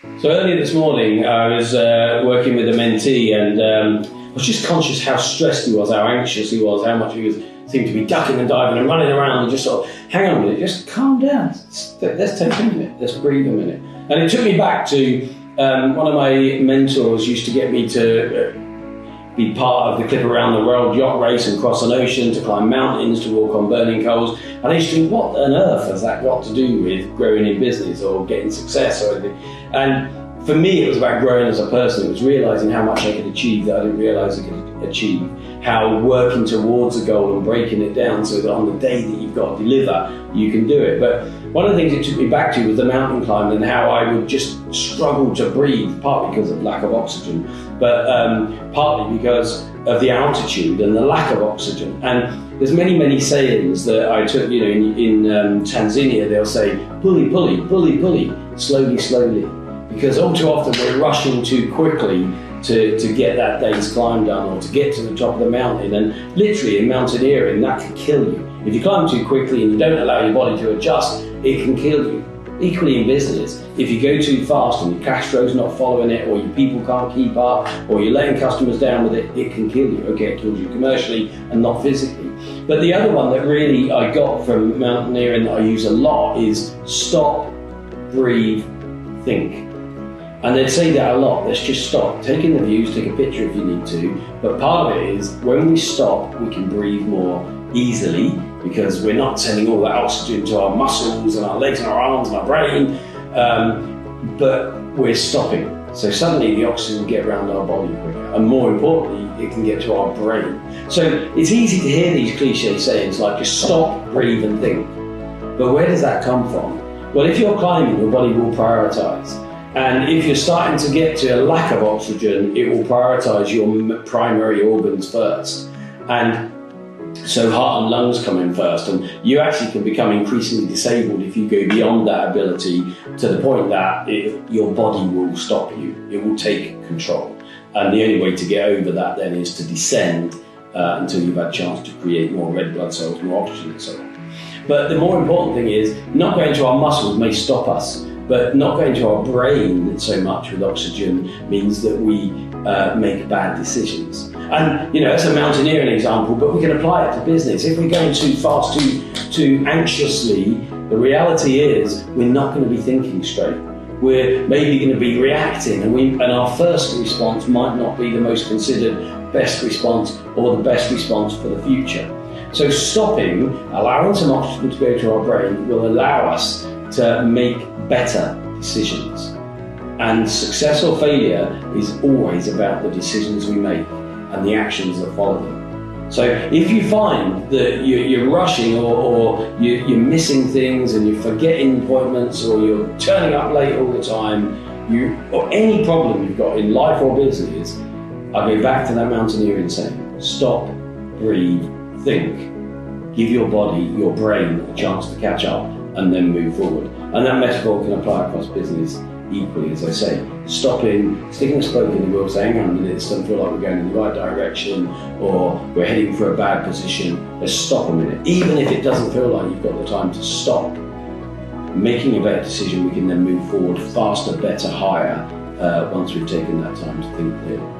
So earlier this morning, I was working with a mentee, and I was just conscious how stressed he was, how anxious he was, how much he seemed to be ducking and diving and running around, and just sort of, hang on a minute, just calm down. Let's take a minute, let's breathe a minute. And it took me back to one of my mentors used to get me to be part of the Clipper Around the World yacht race and cross an ocean, to climb mountains, to walk on burning coals. And I used to think, what on earth has that got to do with growing in business or getting success or anything? And for me, it was about growing as a person. It was realising how much I could achieve that I didn't realise I could achieve. How working towards a goal and breaking it down so that on the day that you've got to deliver, you can do it. But one of the things it took me back to was the mountain climbing and how I would just struggle to breathe, partly because of lack of oxygen, but partly because of the altitude and the lack of oxygen. And there's many sayings that I took, in Tanzania, they'll say, pulley, pulley, pulley, pulley, slowly, slowly. Because all too often we're rushing too quickly to get that day's climb done or to get to the top of the mountain. And literally in mountaineering, that can kill you. If you climb too quickly and you don't allow your body to adjust, it can kill you. Equally in business, if you go too fast and your cash flow's not following it, or your people can't keep up, or you're letting customers down with it, it can kill you. Okay, it kills you commercially and not physically. But the other one that really I got from mountaineering that I use a lot is stop, breathe, think. And they'd say that a lot, let's just stop. Take in the views, take a picture if you need to, but part of it is when we stop, we can breathe more easily because we're not sending all that oxygen to our muscles and our legs and our arms and our brain, but we're stopping. So suddenly the oxygen will get around our body quicker, and more importantly, it can get to our brain. So it's easy to hear these cliche sayings like just stop, breathe and think. But where does that come from? Well, if you're climbing, your body will prioritize. And if you're starting to get to a lack of oxygen, it will prioritize your primary organs first. And so heart and lungs come in first, and you actually can become increasingly disabled if you go beyond that ability to the point that your body will stop you. It will take control. And the only way to get over that then is to descend until you've had a chance to create more red blood cells, more oxygen and so on. But the more important thing is not going to our muscles may stop us, but not going to our brain so much with oxygen means that we make bad decisions. And that's a mountaineering example, but we can apply it to business. If we're going too fast, too anxiously, the reality is we're not going to be thinking straight. We're maybe going to be reacting, and our first response might not be the most considered best response or the best response for the future. So stopping, allowing some oxygen to go to our brain will allow us to make better decisions. And success or failure is always about the decisions we make and the actions that follow them. So if you find that you're rushing or you're missing things and you're forgetting appointments or you're turning up late all the time, or any problem you've got in life or business, I go back to that mountaineering saying, stop, breathe, think. Give your body, your brain a chance to catch up and then move forward. And that metaphor can apply across business equally, as I say. Stopping, sticking a spoke in the wheel, saying, hang on a minute, this doesn't feel like we're going in the right direction, or we're heading for a bad position. Let's stop a minute. Even if it doesn't feel like you've got the time to stop, making a better decision, we can then move forward faster, better, higher, once we've taken that time to think clearly.